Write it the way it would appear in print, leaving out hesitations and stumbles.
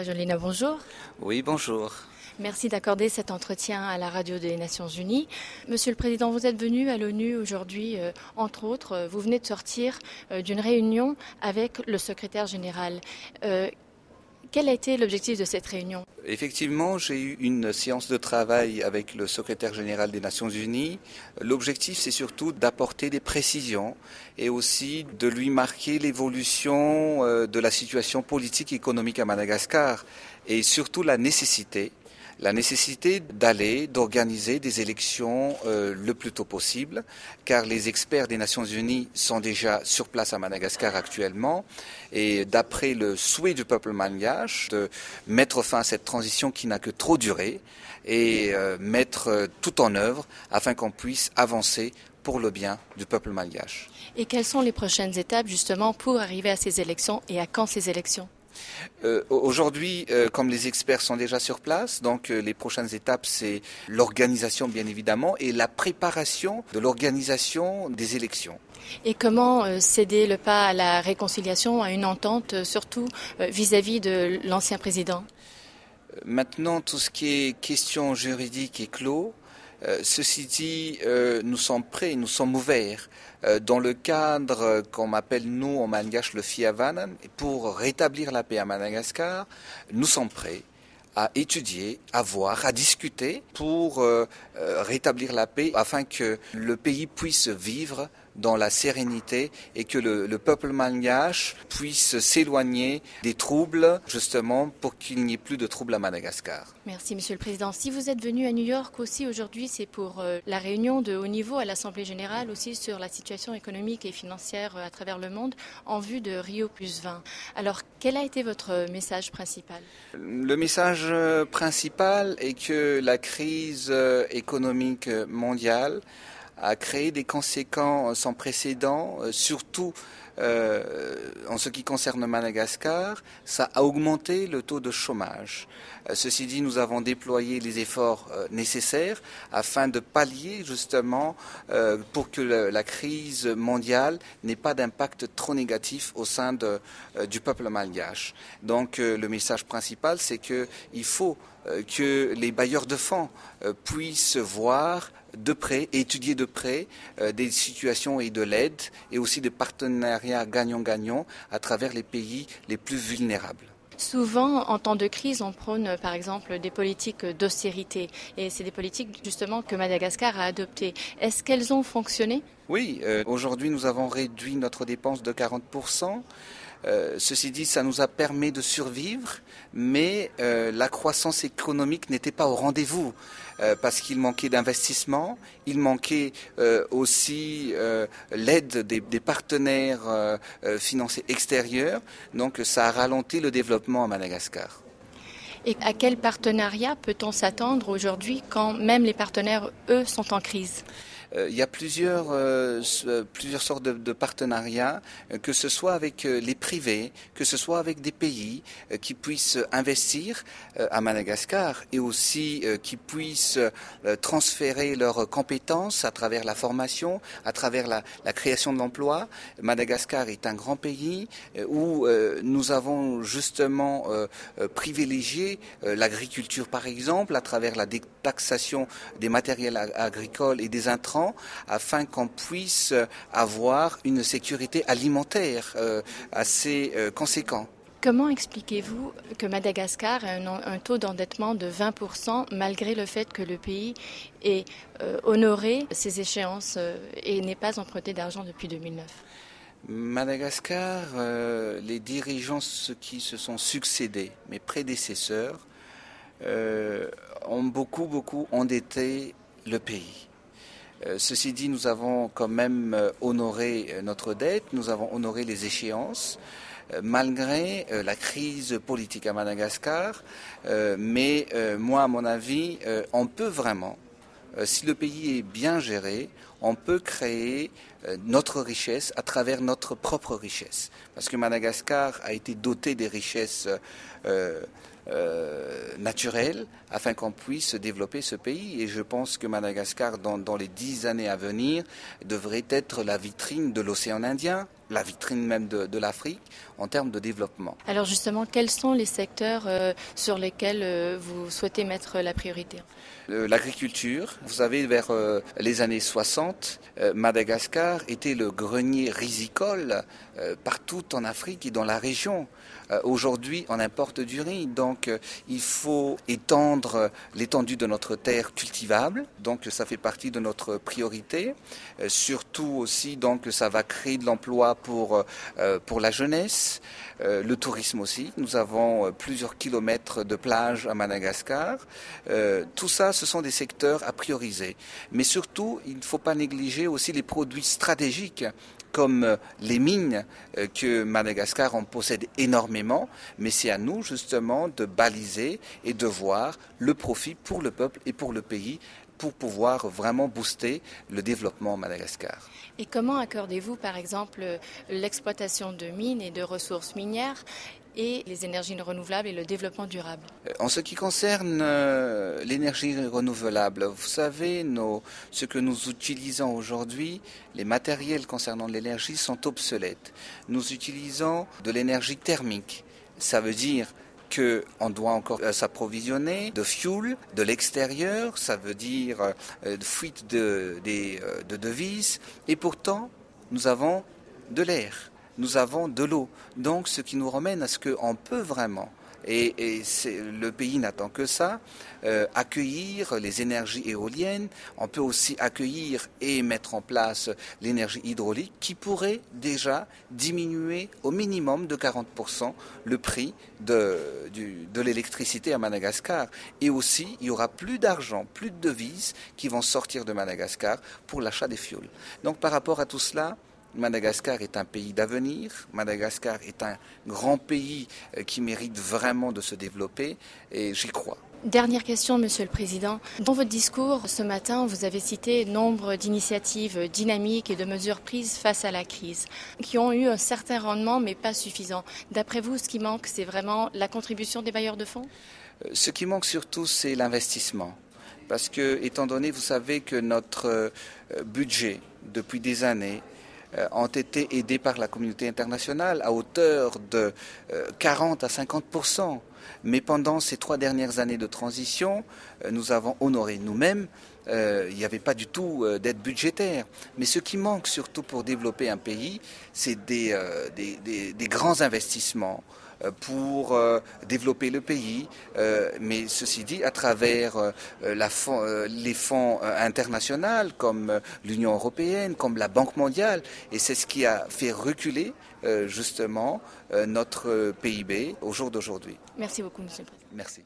Rajolina, bonjour. Oui, bonjour. Merci d'accorder cet entretien à la radio des Nations Unies. Monsieur le Président, vous êtes venu à l'ONU aujourd'hui, entre autres, vous venez de sortir d'une réunion avec le secrétaire général. Quel a été l'objectif de cette réunion ? Effectivement, j'ai eu une séance de travail avec le secrétaire général des Nations Unies. L'objectif, c'est surtout d'apporter des précisions et aussi de lui marquer l'évolution de la situation politique et économique à Madagascar et surtout la nécessité d'organiser des élections le plus tôt possible, car les experts des Nations Unies sont déjà sur place à Madagascar actuellement, et d'après le souhait du peuple malgache de mettre fin à cette transition qui n'a que trop duré, et mettre tout en œuvre afin qu'on puisse avancer pour le bien du peuple malgache. Et quelles sont les prochaines étapes justement pour arriver à ces élections et à quand ces élections ? Aujourd'hui, comme les experts sont déjà sur place, donc les prochaines étapes, c'est l'organisation bien évidemment et la préparation de l'organisation des élections. Et comment céder le pas à la réconciliation, à une entente, surtout vis-à-vis de l'ancien président ? Maintenant, tout ce qui est question juridique est clos. Ceci dit, nous sommes prêts, nous sommes ouverts dans le cadre qu'on appelle nous en malgache le Fiavanan, pour rétablir la paix à Madagascar. Nous sommes prêts à étudier, à voir, à discuter pour rétablir la paix afin que le pays puisse vivre dans la sérénité et que le peuple malgache puisse s'éloigner des troubles, justement, pour qu'il n'y ait plus de troubles à Madagascar. Merci, Monsieur le Président. Si vous êtes venu à New York aussi aujourd'hui, c'est pour la réunion de haut niveau à l'Assemblée générale aussi sur la situation économique et financière à travers le monde en vue de Rio+20. Alors, quel a été votre message principal ? Le message principal est que la crise économique mondiale a créé des conséquences sans précédent, surtout en ce qui concerne Madagascar. Ça a augmenté le taux de chômage. Ceci dit, nous avons déployé les efforts nécessaires afin de pallier justement pour que la crise mondiale n'ait pas d'impact trop négatif au sein du peuple malgache. Donc le message principal, c'est qu'il faut que les bailleurs de fonds puissent voir de près, étudier de près des situations et de l'aide et aussi des partenariats gagnant-gagnant à travers les pays les plus vulnérables. Souvent, en temps de crise, on prône par exemple des politiques d'austérité et c'est des politiques justement que Madagascar a adoptées. Est-ce qu'elles ont fonctionné ? Oui, aujourd'hui nous avons réduit notre dépense de 40%. Ceci dit, ça nous a permis de survivre, mais la croissance économique n'était pas au rendez-vous parce qu'il manquait d'investissement, il manquait aussi l'aide des partenaires financiers extérieurs, donc ça a ralenti le développement à Madagascar. Et à quel partenariat peut-on s'attendre aujourd'hui quand même les partenaires, eux, sont en crise ? Il y a plusieurs sortes de partenariats, que ce soit avec les privés, que ce soit avec des pays qui puissent investir à Madagascar et aussi qui puissent transférer leurs compétences à travers la formation, à travers la création de l'emploi. Madagascar est un grand pays où nous avons justement privilégié l'agriculture par exemple, à travers la détaxation des matériels agricoles et des intrants, afin qu'on puisse avoir une sécurité alimentaire assez conséquent. Comment expliquez-vous que Madagascar a un taux d'endettement de 20% malgré le fait que le pays ait honoré ses échéances et n'ait pas emprunté d'argent depuis 2009 ? Madagascar, les dirigeants qui se sont succédés, mes prédécesseurs, ont beaucoup endetté le pays. Ceci dit, nous avons quand même honoré notre dette, nous avons honoré les échéances, malgré la crise politique à Madagascar. Mais moi, à mon avis, on peut vraiment, si le pays est bien géré, on peut créer notre richesse à travers notre propre richesse. Parce que Madagascar a été doté des richesses naturel afin qu'on puisse développer ce pays. Et je pense que Madagascar, dans les 10 années à venir, devrait être la vitrine de l'océan Indien. la vitrine même de l'Afrique en termes de développement. Alors justement, quels sont les secteurs sur lesquels vous souhaitez mettre la priorité? L'agriculture, vous savez, vers les années 60, Madagascar était le grenier risicole partout en Afrique et dans la région. Aujourd'hui, on importe du riz, donc il faut étendre l'étendue de notre terre cultivable, donc ça fait partie de notre priorité. Surtout aussi, donc ça va créer de l'emploi pour la jeunesse, le tourisme aussi. Nous avons plusieurs kilomètres de plage à Madagascar. Tout ça, ce sont des secteurs à prioriser. Mais surtout, il ne faut pas négliger aussi les produits stratégiques comme les mines que Madagascar en possède énormément, mais c'est à nous justement de baliser et de voir le profit pour le peuple et pour le pays pour pouvoir vraiment booster le développement à Madagascar. Et comment accordez-vous par exemple l'exploitation de mines et de ressources minières et les énergies renouvelables et le développement durable? En ce qui concerne l'énergie renouvelable, vous savez, ce que nous utilisons aujourd'hui, les matériels concernant l'énergie sont obsolètes. Nous utilisons de l'énergie thermique. Ça veut dire qu'on doit encore s'approvisionner de fuel de l'extérieur, ça veut dire de fuite de devises, et pourtant nous avons de l'air. Nous avons de l'eau. Donc ce qui nous ramène à ce qu'on peut vraiment, et le pays n'attend que ça, accueillir les énergies éoliennes. On peut aussi accueillir et mettre en place l'énergie hydraulique qui pourrait déjà diminuer au minimum de 40% le prix de l'électricité à Madagascar. Et aussi, il y aura plus d'argent, plus de devises qui vont sortir de Madagascar pour l'achat des fioul. Donc par rapport à tout cela, Madagascar est un pays d'avenir, Madagascar est un grand pays qui mérite vraiment de se développer et j'y crois. Dernière question, Monsieur le Président. Dans votre discours ce matin, vous avez cité nombre d'initiatives dynamiques et de mesures prises face à la crise, qui ont eu un certain rendement mais pas suffisant. D'après vous, ce qui manque, c'est vraiment la contribution des bailleurs de fonds? Ce qui manque surtout, c'est l'investissement. Parce que, étant donné, vous savez que notre budget, depuis des années, ont été aidés par la communauté internationale à hauteur de 40 à 50%. Mais pendant ces 3 dernières années de transition, nous avons honoré nous-mêmes. Il n'y avait pas du tout d'aide budgétaire. Mais ce qui manque surtout pour développer un pays, c'est des grands investissements pour développer le pays, mais ceci dit à travers les fonds internationaux comme l'Union européenne, comme la Banque mondiale, et c'est ce qui a fait reculer justement notre PIB au jour d'aujourd'hui. Merci beaucoup, Monsieur le Président. Merci.